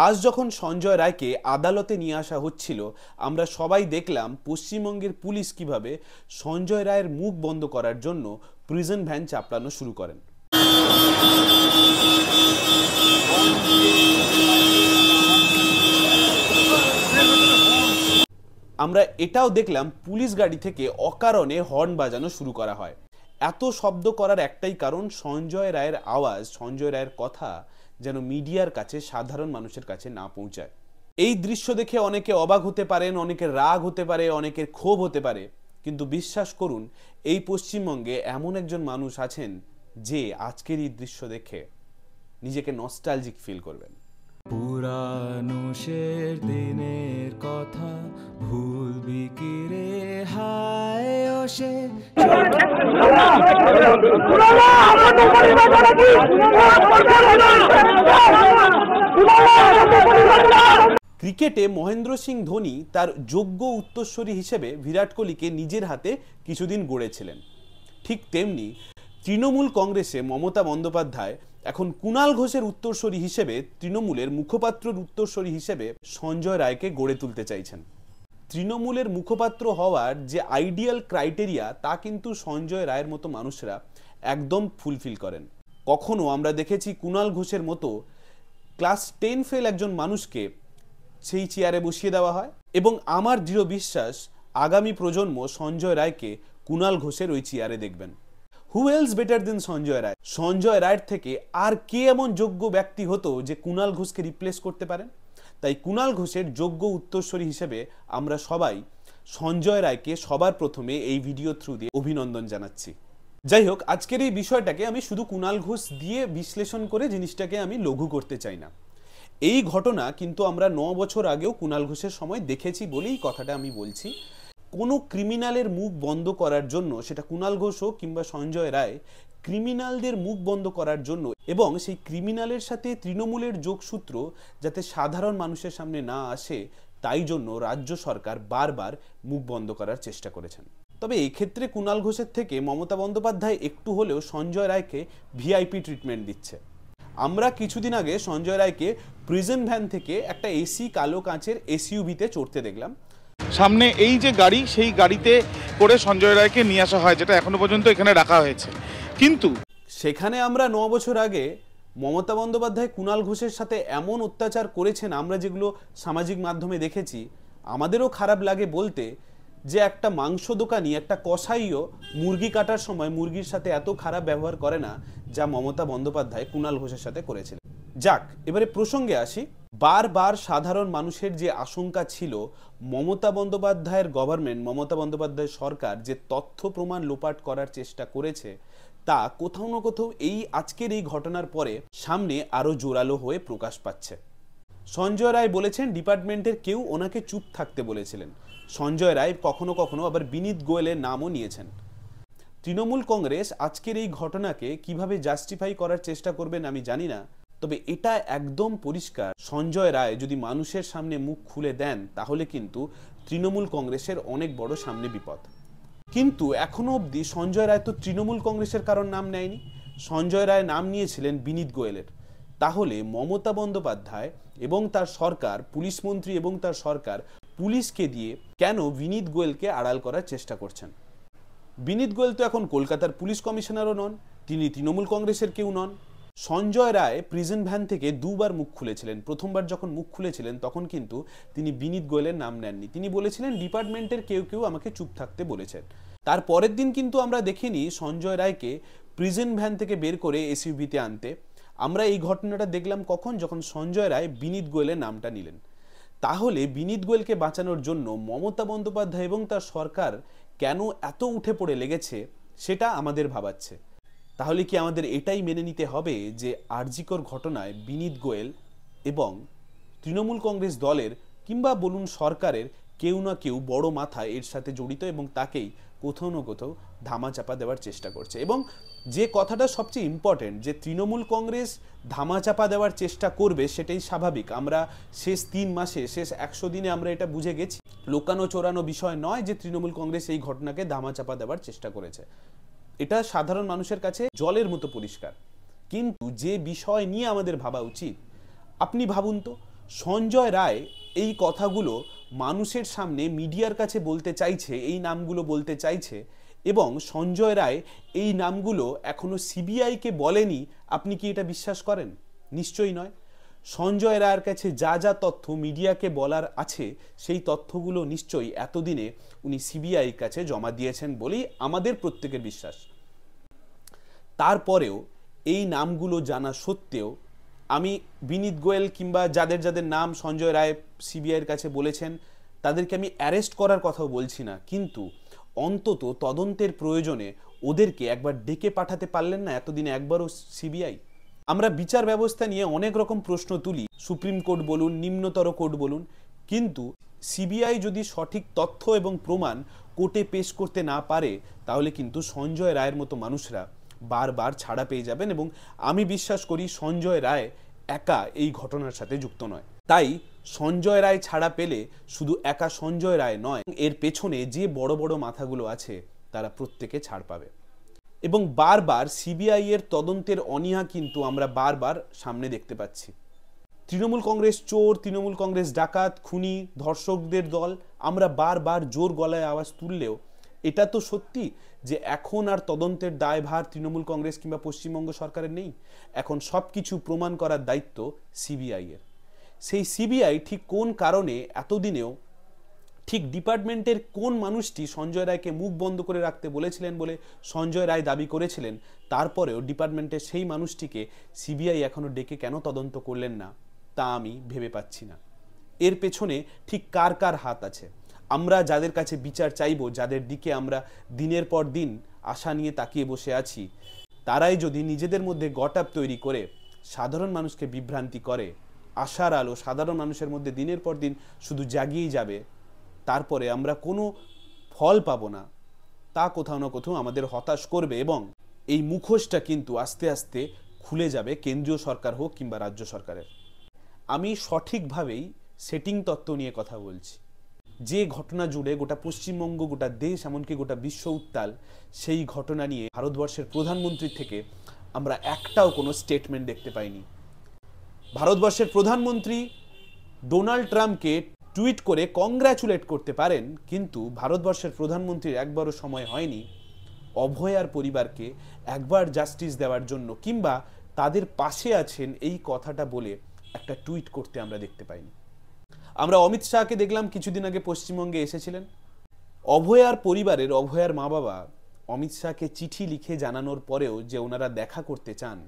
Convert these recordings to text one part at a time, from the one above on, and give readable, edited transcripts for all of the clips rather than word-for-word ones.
আজ যখন সঞ্জয় রায়কে আদালতে নিয়ে আসা হচ্ছিল, আমরা সবাই দেখলাম পশ্চিমবঙ্গের পুলিশ কিভাবে সঞ্জয় রায়ের মুখ বন্ধ করার জন্য প্রিজন ভ্যান চাপড়ানো শুরু করেন। আমরা এটাও দেখলাম পুলিশ গাড়ি থেকে অকারণে হর্ন বাজানো শুরু করা হয়। এত শব্দ করার একটাই কারণ, সঞ্জয় রায়ের আওয়াজ, সঞ্জয় রায়ের কথা যেন মিডিয়ার কাছে, সাধারণ মানুষের কাছে না পৌঁছায়। এই দৃশ্য দেখে অনেকে অবাক হতে পারেন, অনেকের রাগ হতে পারে, অনেকের ক্ষোভ হতে পারে, কিন্তু বিশ্বাস করুন এই পশ্চিমবঙ্গে এমন একজন মানুষ আছেন যে আজকের এই দৃশ্য দেখে নিজেকে নস্টালজিক ফিল করবেন। পুরানো শের দিনের কথা ভুলবি কি রে হায় ওসে। ক্রিকেটে মহেন্দ্র সিং ধোনি তার যোগ্য উত্তরসূরি হিসেবে বিরাট কোহলিকে নিজের হাতে কিছুদিন গড়েছিলেন। ঠিক তেমনি তৃণমূল কংগ্রেসে মমতা বন্দ্যোপাধ্যায় এখন কুণাল ঘোষের উত্তরসূরি হিসেবে, তৃণমূলের মুখপাত্রের উত্তরসূরি হিসেবে সঞ্জয় রায়কে গড়ে তুলতে চাইছেন। তৃণমূলের মুখপাত্র হওয়ার যে আইডিয়াল ক্রাইটেরিয়া, তা কিন্তু সঞ্জয় রায়ের মতো মানুষরা একদম ফুলফিল করেন। কখনো আমরা দেখেছি কুণাল ঘোষের মতো ক্লাস 10 ফেল একজন মানুষকে সেই চেয়ারে বসিয়ে দেওয়া হয়, এবং আমার দৃঢ় বিশ্বাস আগামী প্রজন্ম সঞ্জয় রায়কে কুণাল ঘোষের ওই চেয়ারে দেখবেন। Who else better than Sanjay Roy? Sanjay রায়ের থেকে আর কে এমন যোগ্য ব্যক্তি হতো যে কুণাল ঘোষকে রিপ্লেস করতে পারেন? তাই কুণাল ঘোষের যোগ্য উত্তরসূরি হিসেবে আমরা সবাই সঞ্জয় রায়কে সবার প্রথমে এই ভিডিও থ্রু দিয়ে অভিনন্দন জানাচ্ছি। যাই হোক, আজকের এই বিষয়টাকে আমি শুধু কুণাল ঘোষ দিয়ে বিশ্লেষণ করে জিনিসটাকে আমি লঘু করতে চাই না। এই ঘটনা কিন্তু আমরা 9 বছর আগেও কুণাল ঘোষের সময় দেখেছি বলেই কথাটা আমি বলছি। কোনো ক্রিমিনালের মুখ বন্ধ করার জন্য, সেটা কুণাল ঘোষ হোক কিংবা সঞ্জয় রায়, ক্রিমিনালদের মুখ বন্ধ করার জন্য এবং সেই ক্রিমিনালের সাথে তৃণমূলের যোগসূত্র যাতে সাধারণ মানুষের সামনে না আসে, তাই জন্য রাজ্য সরকার বারবার মুখ বন্ধ করার চেষ্টা করেছেন। তবে এই ক্ষেত্রে কুণাল ঘোষের থেকে মমতা বন্দ্যোপাধ্যায় একটু হলেও সঞ্জয় রায়কে ভিআইপি ট্রিটমেন্ট দিচ্ছে। আমরা কিছুদিন আগে সঞ্জয় রায়কে প্রিজন ভ্যান থেকে একটা এসি কালো কাঁচের এসইউভিতে চড়তে দেখলাম। সামনে এই যে গাড়ি, সেই গাড়িতে করে সঞ্জয় রায়কে নিয়ে আসা হয়, যেটা এখনো পর্যন্ত এখানে রাখা হয়েছে। কিন্তু সেখানে আমরা 9 বছর আগে মমতা বন্দ্যোপাধ্যায় কুণাল ঘোষের সাথে এমন অত্যাচার করেছেন, আমরা যেগুলো সামাজিক মাধ্যমে দেখেছি, আমাদেরও খারাপ লাগে বলতে যে একটা মাংস দোকানি, একটা কসাইও মুরগি কাটার সময় মুরগির সাথে এত খারাপ ব্যবহার করে না যা মমতা বন্দ্যোপাধ্যায় কুণাল ঘোষের সাথে করেছিলেন। যাক, এবারে প্রসঙ্গে আসি। বারবার সাধারণ মানুষের যে আশঙ্কা ছিল মমতা বন্দ্যোপাধ্যায়ের গভর্নমেন্ট, মমতা বন্দ্যোপাধ্যায়ের সরকার যে তথ্য প্রমাণ লোপাট করার চেষ্টা করেছে, তা কোথাও না কোথাও এই আজকের এই ঘটনার পরে সামনে আরো জোরালো হয়ে প্রকাশ পাচ্ছে। সঞ্জয় রায় বলেছেন ডিপার্টমেন্টের কেউ ওনাকে চুপ থাকতে বলেছিলেন। সঞ্জয় রায় কখনো কখনো আবার বিনীত গোয়েলের নামও নিয়েছেন। তৃণমূল কংগ্রেস আজকের এই ঘটনাকে কিভাবে জাস্টিফাই করার চেষ্টা করবেন আমি জানি না, তবে এটা একদম পরিষ্কার, সঞ্জয় রায় যদি মানুষের সামনে মুখ খুলে দেন তাহলে কিন্তু তৃণমূল কংগ্রেসের অনেক বড় সামনে বিপদ। কিন্তু এখনো অবধি সঞ্জয় রায় তো তৃণমূল কংগ্রেসের কারণ নাম নেয়নি, সঞ্জয় রায় নাম নিয়েছিলেন বিনীত গোয়েলের। তাহলে মমতা বন্দ্যোপাধ্যায় এবং তার সরকার, পুলিশ মন্ত্রী এবং তার সরকার পুলিশকে দিয়ে কেন বিনীত গোয়েলকে আড়াল করার চেষ্টা করছেন? বিনীত গোয়েল তো এখন কলকাতার পুলিশ কমিশনারও নন, তিনি তৃণমূল কংগ্রেসের কেউ নন। সঞ্জয় রায় প্রিজন ভ্যান থেকে দুবার মুখ খুলেছিলেন। প্রথমবার যখন মুখ খুলেছিলেন তখন কিন্তু তিনি বিনীত গোয়েলের নাম নেননি, তিনি বলেছিলেন ডিপার্টমেন্টের কেউ কেউ আমাকে চুপ থাকতে বলেছেন। তার পরের দিন কিন্তু আমরা দেখিনি সঞ্জয় রায়কে প্রিজন ভ্যান থেকে বের করে এসইউভিতে আনতে। আমরা এই ঘটনাটা দেখলাম কখন? যখন সঞ্জয় রায় বিনীত গোয়েলের নামটা নিলেন। তাহলে বিনীত গোয়েলকে বাঁচানোর জন্য মমতা বন্দ্যোপাধ্যায় এবং তার সরকার কেন এত উঠে পড়ে লেগেছে সেটা আমাদের ভাবাচ্ছে। তাহলে কি আমাদের এটাই মেনে নিতে হবে যে আরজিকর ঘটনায় বিনীত গোয়েল এবং তৃণমূল কংগ্রেস দলের কিংবা বলুন সরকারের কেউ না কেউ বড় মাথা এর সাথে জড়িত এবং তাকেই কোথাও না কোথাও ধামাচাপা দেওয়ার চেষ্টা করছে? এবং যে কথাটা সবচেয়ে ইম্পর্টেন্ট, যে তৃণমূল কংগ্রেস ধামাচাপা দেওয়ার চেষ্টা করবে সেটাই স্বাভাবিক। আমরা শেষ 3 মাসে, শেষ 100 দিনে আমরা এটা বুঝে গেছি। লোকানো চোরানো বিষয় নয় যে তৃণমূল কংগ্রেস এই ঘটনাকে ধামাচাপা দেওয়ার চেষ্টা করেছে। এটা সাধারণ মানুষের কাছে জলের মতো পরিষ্কার। কিন্তু যে বিষয় নিয়ে আমাদের ভাবা উচিত, আপনি ভাবুন তো, সঞ্জয় রায় এই কথাগুলো মানুষের সামনে মিডিয়ার কাছে বলতে চাইছে, এই নামগুলো বলতে চাইছে, এবং সঞ্জয় রায় এই নামগুলো এখনো সিবিআইকে বলেনি। আপনি কি এটা বিশ্বাস করেন? নিশ্চয়ই নয়। সঞ্জয় রায়ের কাছে যা যা তথ্য মিডিয়াকে বলার আছে সেই তথ্যগুলো নিশ্চয়ই এতদিনে উনি সিবিআই কাছে জমা দিয়েছেন বলেই আমাদের প্রত্যেকের বিশ্বাস। তারপরেও এই নামগুলো জানা সত্ত্বেও আমি বিনীত গোয়েল কিংবা যাদের যাদের নাম সঞ্জয় রায় সিবিআইয়ের কাছে বলেছেন তাদেরকে আমি অ্যারেস্ট করার কথাও বলছি না, কিন্তু অন্তত তদন্তের প্রয়োজনে ওদেরকে একবার ডেকে পাঠাতে পারলেন না এতদিনে একবারও সিবিআই? আমরা বিচার ব্যবস্থা নিয়ে অনেক রকম প্রশ্ন তুলি, সুপ্রিম কোর্ট বলুন, নিম্নতর কোর্ট বলুন, কিন্তু সিবিআই যদি সঠিক তথ্য এবং প্রমাণ কোর্টে পেশ করতে না পারে তাহলে কিন্তু সঞ্জয় রায়ের মতো মানুষরা বারবার ছাড়া পেয়ে যাবেন। এবং আমি বিশ্বাস করি সঞ্জয় রায় একা এই ঘটনার সাথে যুক্ত নয়। তাই সঞ্জয় রায় ছাড়া পেলে শুধু একা সঞ্জয় রায় নয়, এর পেছনে যে বড় বড় মাথাগুলো আছে তারা প্রত্যেকে ছাড় পাবে। এবং বারবার সিবিআই এর তদন্তের অনীহা কিন্তু আমরা বারবার সামনে দেখতে পাচ্ছি। তৃণমূল কংগ্রেস চোর, তৃণমূল কংগ্রেস ডাকাত, খুনি, ধর্ষকদের দল, আমরা বারবার জোর গলায় আওয়াজ তুললেও এটা তো সত্যি যে এখন আর তদন্তের দায়ভার তৃণমূল কংগ্রেস কিংবা পশ্চিমবঙ্গ সরকারের নেই। এখন সব কিছু প্রমাণ করার দায়িত্ব সিবিআই এর। সেই সিবিআই ঠিক কোন কারণে এতদিনেও ঠিক ডিপার্টমেন্টের কোন মানুষটি সঞ্জয় রায়কে মুখ বন্ধ করে রাখতে বলেছিলেন বলে সঞ্জয় রায় দাবি করেছিলেন, তারপরেও ডিপার্টমেন্টের সেই মানুষটিকে সিবিআই এখনো ডেকে কেন তদন্ত করলেন না তা আমি ভেবে পাচ্ছি না। এর পেছনে ঠিক কার কার হাত আছে? আমরা যাদের কাছে বিচার চাইব, যাদের দিকে আমরা দিনের পর দিন আশা নিয়ে তাকিয়ে বসে আছি, তারাই যদি নিজেদের মধ্যে গটআপ তৈরি করে সাধারণ মানুষকে বিভ্রান্তি করে, আশার আলো সাধারণ মানুষের মধ্যে দিনের পর দিন শুধু জাগিয়েই যাবে, তারপরে আমরা কোনো ফল পাবো না, তা কোথাও না কোথাও আমাদের হতাশ করবে। এবং এই মুখোশটা কিন্তু আস্তে আস্তে খুলে যাবে, কেন্দ্রীয় সরকার হোক কিংবা রাজ্য সরকারের। আমি সঠিকভাবেই সেটিং তত্ত্ব নিয়ে কথা বলছি। যে ঘটনা জুড়ে গোটা পশ্চিমবঙ্গ, গোটা দেশ, এমনকি গোটা বিশ্ব উত্তাল, সেই ঘটনা নিয়ে ভারতবর্ষের প্রধানমন্ত্রীর থেকে আমরা একটাও কোনো স্টেটমেন্ট দেখতে পাইনি। ভারতবর্ষের প্রধানমন্ত্রী ডোনাল্ড ট্রাম্পকে টুইট করে কংগ্র্যাচুলেট করতে পারেন, কিন্তু ভারতবর্ষের প্রধানমন্ত্রীর একবারও সময় হয়নি অভয়ার পরিবারকে একবার জাস্টিস দেওয়ার জন্য কিংবা তাদের পাশে আছেন এই কথাটা বলে একটা টুইট করতে আমরা দেখতে পাইনি। আমরা অমিত শাহকে দেখলাম কিছুদিন আগে পশ্চিমবঙ্গে এসেছিলেন। অভয়ার পরিবারের, অভয়ার মা বাবা অমিত শাহকে চিঠি লিখে জানানোর পরেও যে ওনারা দেখা করতে চান,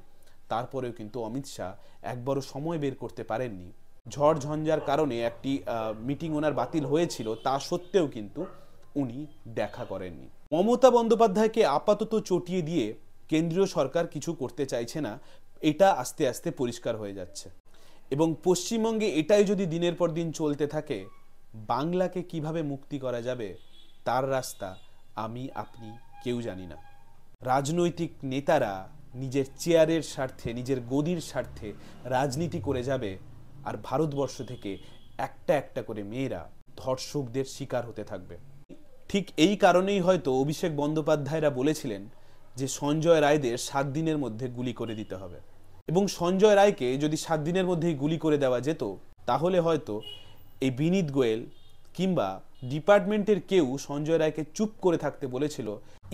তারপরেও কিন্তু অমিত শাহ একবারও সময় বের করতে পারেননি। ঝড় ঝঞ্ঝার কারণে একটি মিটিং ওনার বাতিল হয়েছিল, তা সত্ত্বেও কিন্তু উনি দেখা করেননি। মমতা বন্দ্যোপাধ্যায়কে আপাতত চটিয়ে দিয়ে কেন্দ্রীয় সরকার কিছু করতে চাইছে না, এটা আস্তে আস্তে পরিষ্কার হয়ে যাচ্ছে। এবং পশ্চিমবঙ্গে এটাই যদি দিনের পর দিন চলতে থাকে, বাংলাকে কিভাবে মুক্তি করা যাবে তার রাস্তা আমি আপনি কেউ জানি না। রাজনৈতিক নেতারা নিজের চেয়ারের স্বার্থে, নিজের গদির স্বার্থে রাজনীতি করে যাবে, আর ভারতবর্ষ থেকে একটা একটা করে মেয়েরা ধর্ষকদের শিকার হতে থাকবে। ঠিক এই কারণেই হয়তো অভিষেক বন্দ্যোপাধ্যায়রা বলেছিলেন যে সঞ্জয় রায়দের 7 দিনের মধ্যে গুলি করে দিতে হবে। এবং সঞ্জয় রায়কে যদি 7 দিনের মধ্যেই গুলি করে দেওয়া যেত, তাহলে হয়তো এই বিনীত গোয়েল কিংবা ডিপার্টমেন্টের কেউ সঞ্জয় রায়কে চুপ করে থাকতে বলেছিল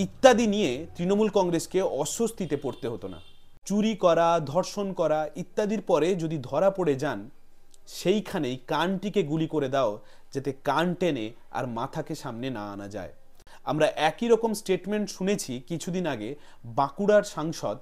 ইত্যাদি নিয়ে তৃণমূল কংগ্রেসকে অস্বস্তিতে পড়তে হতো না। চুরি করা, ধর্ষণ করা ইত্যাদির পরে যদি ধরা পড়ে যান, সেইখানেই কানটিকে গুলি করে দাও যাতে কান টেনে আর মাথাকে সামনে না আনা যায়। আমরা একই রকম স্টেটমেন্ট শুনেছি কিছুদিন আগে বাঁকুড়ার সাংসদ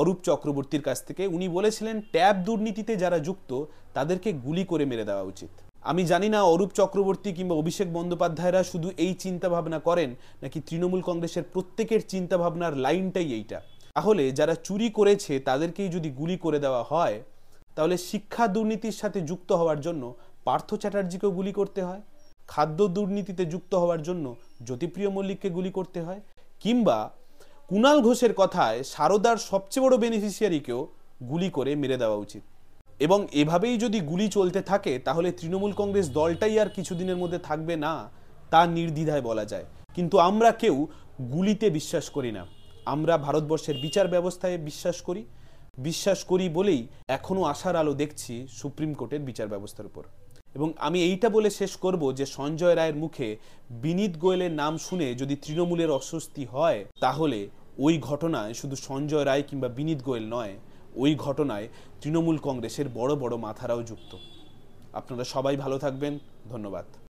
অরূপ চক্রবর্তীর কাছ থেকে। উনি বলেছিলেন ট্যাব দুর্নীতিতে যারা যুক্ত তাদেরকে গুলি করে মেরে দেওয়া উচিত। আমি জানি না অরূপ চক্রবর্তী কিংবা অভিষেক বন্দ্যোপাধ্যায়রা শুধু এই চিন্তা ভাবনা করেন নাকি তৃণমূল কংগ্রেসের প্রত্যেকের চিন্তা ভাবনার লাইনটাই এইটা। তাহলে যারা চুরি করেছে তাদেরকেই যদি গুলি করে দেওয়া হয়, তাহলে শিক্ষা দুর্নীতির সাথে যুক্ত হওয়ার জন্য পার্থ চ্যাটার্জিকেও গুলি করতে হয়, খাদ্য দুর্নীতিতে যুক্ত হওয়ার জন্য জ্যোতিপ্রিয় মল্লিককে গুলি করতে হয়, কিংবা কুণাল ঘোষের কথায় সারদার সবচেয়ে বড় বেনিফিশিয়ারিকেও গুলি করে মেরে দেওয়া উচিত। এবং এভাবেই যদি গুলি চলতে থাকে তাহলে তৃণমূল কংগ্রেস দলটাই আর কিছুদিনের মধ্যে থাকবে না, তা নির্দ্বিধায় বলা যায়। কিন্তু আমরা কেউ গুলিতে বিশ্বাস করি না, আমরা ভারতবর্ষের বিচার ব্যবস্থায় বিশ্বাস করি। বিশ্বাস করি বলেই এখনো আশার আলো দেখছি সুপ্রিম কোর্টের বিচার ব্যবস্থার উপর। এবং আমি এইটা বলে শেষ করব যে সঞ্জয় রায়ের মুখে বিনীত গোয়েলের নাম শুনে যদি তৃণমূলের অস্বস্তি হয়, তাহলে ওই ঘটনায় শুধু সঞ্জয় রায় কিংবা বিনীত গোয়েল নয়, ওই ঘটনায় তৃণমূল কংগ্রেসের বড় বড় মাথারাও যুক্ত। আপনারা সবাই ভালো থাকবেন। ধন্যবাদ।